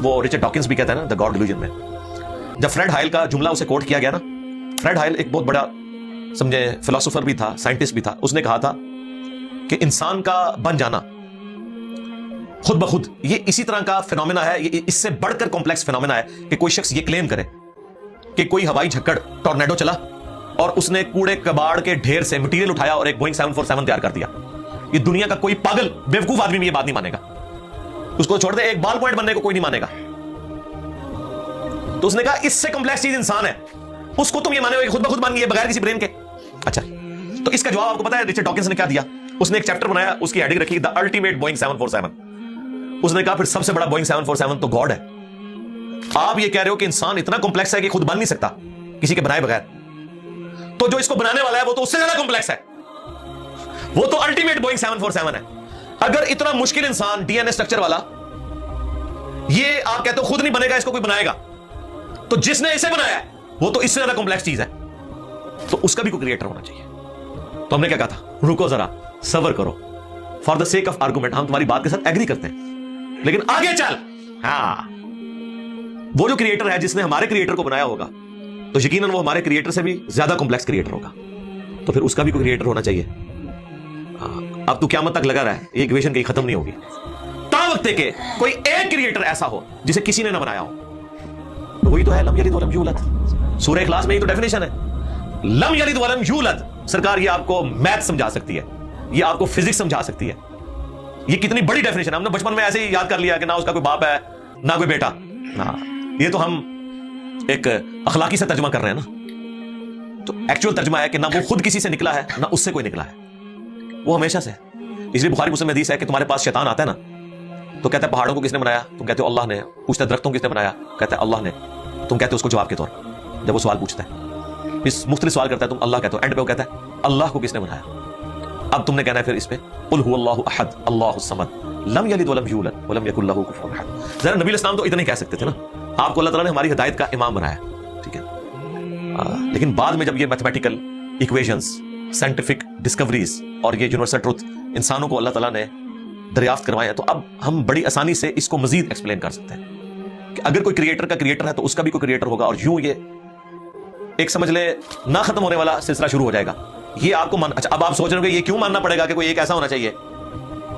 वो Richard Dawkins भी कहता है ना द गॉड डिल्यूजन में, जब फ्रेड हाइल का जुमला उसे कोट किया गया ना, फ्रेड हाइल एक बहुत बड़ा समझे फिलोसोफर भी था, साइंटिस्ट भी था, उसने कहा था कि इंसान का बन जाना खुद ब खुद ये इसी तरह का फिनोमेना है, ये इससे बढ़कर कॉम्प्लेक्स फिनोमेना है कि कोई शख्स ये क्लेम करे कि कोई हवाई झक्कड़ टॉर्नेडो चला और उसने कूड़े कबाड़ के ढेर से मटेरियल उठाया और एक बोइंग 747 तैयार कर दिया। ये दुनिया का कोई पागल बेवकूफ आदमी भी ये बात नहीं मानेगा। उसको छोड़ दे, एक बाल पॉइंट बनने को कोई नहीं मानेगा। तो उसने कहा इससे कॉम्प्लेक्स चीज इंसान है, उसको तुम ये माने खुद ब खुद मान गए बगैर किसी ब्रेन के। अच्छा, तो इसका जवाब आपको पता है रिचर्ड डॉकिंस ने क्या दिया? उसने एक चैप्टर बनाया, उसकी हेडिंग रखी द अल्टीमेट बोइंग 747। उसने कहा फिर सबसे बड़ा बोइंग 747 तो गॉड है। आप ये कह रहे हो कि इंसान इतना कॉम्प्लेक्स है कि खुद बन नहीं सकता किसी के बनाए बगैर, तो जो इसको बनाने वाला है वो तो उससे ज्यादा कॉम्प्लेक्स है, वो तो अल्टीमेट बोइंग 747 है। अगर इतना मुश्किल इंसान डीएनए स्ट्रक्चर वाला ये आप कहते हो खुद नहीं बनेगा, इसको कोई बनाएगा, तो जिसने इसे बनाया है वो तो इससे ज्यादा कॉम्प्लेक्स चीज है, तो उसका भी कोई क्रिएटर होना चाहिए। तो हमने क्या कहा था, रुको जरा, सब्र करो, for the sake of argument हम तुम्हारी बात के साथ एग्री करते हैं, लेकिन आगे चल। हाँ, वो जो क्रिएटर है जिसने हमारे क्रिएटर को बनाया होगा तो यकीनन वो हमारे क्रिएटर से भी ज्यादा कॉम्प्लेक्स क्रिएटर होगा, तो फिर उसका भी कोई क्रिएटर होना चाहिए। अब तू क़यामत तक लगा रहा है, ये इक्वेशन कहीं खत्म नहीं होगी ता वक्त के कोई एक क्रिएटर ऐसा हो जिसे किसी ने ना बनाया हो। तो वही तो है लम यलिद वलम यूलद। सूरह इखलास में ये तो डेफिनेशन है, लम यलिद वलम यूलद। सरकार ये आपको मैथ समझा सकती है, ये आपको फिजिक्स समझा सकती है, ये कितनी बड़ी डेफिनेशन है। हमने बचपन में ऐसे ही याद कर लिया कि ना उसका कोई बाप है ना कोई बेटा। ना, ये तो हम एक अखलाकी से तर्जुमा कर रहे हैं ना, तो एक्चुअल तर्जुमा है कि ना वो खुद किसी से निकला है ना उससे कोई निकला है, वो हमेशा से। इसलिए बुखारी मुस्लिम में हदीस है कि तुम्हारे पास शैतान आता है ना तो कहता है पहाड़ों को किसने बनाया, तुम कहते हो अल्लाह ने। पूछता है दरख्तों को किसने बनाया, कहता है अल्लाह ने। तुम कहते हो उसको जवाब के तौर पर, जब वो सवाल पूछता है, इस मुख्तलिफ सवाल करता है, तुम अल्लाह कहते हो, एंड पे वो कहता है अल्लाह को किसने बनाया। अब तुमने कहना है फिर इस पे कुल हुवल्लाहु अहद अल्लाहुस समद लम यलिद वलम यूलद वलम यकुल लहू कुफुवन अहद। जरा नबी इस्लाम तो इतना ही कह सकते थे ना, आपको अल्लाह ताला ने हमारी हिदायत का इमाम बनाया, ठीक है। लेकिन बाद में जब ये मैथमेटिकल इक्वेशंस, साइंटिफिक डिस्कवरीज और ये यूनिवर्सल ट्रुथ इंसानों को अल्लाह ताला ने दरियाफ्त करवाए हैं, तो अब हम बड़ी आसानी से इसको मजीद एक्सप्लेन कर सकते हैं कि अगर कोई क्रिएटर का क्रिएटर है तो उसका भी कोई क्रिएटर होगा, और यूं ये एक समझ ले ना खत्म होने वाला सिलसिला शुरू हो जाएगा। ये आपको अच्छा, अब आप सोच रहे हो कि ये क्यों मानना पड़ेगा कि कोई एक ऐसा होना चाहिए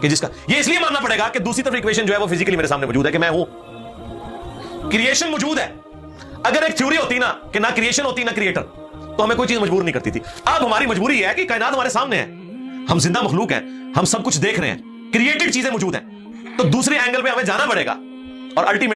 कि जिसका, ये इसलिए मानना पड़ेगा कि दूसरी तरफ इक्वेशन जो है वो फिजिकली मेरे सामने मौजूद है कि मैं हूं, क्रिएशन मौजूद है। अगर एक थ्योरी होती ना कि ना क्रिएशन होती ना क्रिएटर, तो हमें कोई चीज मजबूर नहीं करती थी। अब हमारी मजबूरी है कि कायनात हमारे सामने है, हम जिंदा मखलूक हैं, हम सब कुछ देख रहे हैं, क्रिएटेड चीजें मौजूद हैं, तो दूसरे एंगल पे हमें जाना पड़ेगा और अल्टीमेट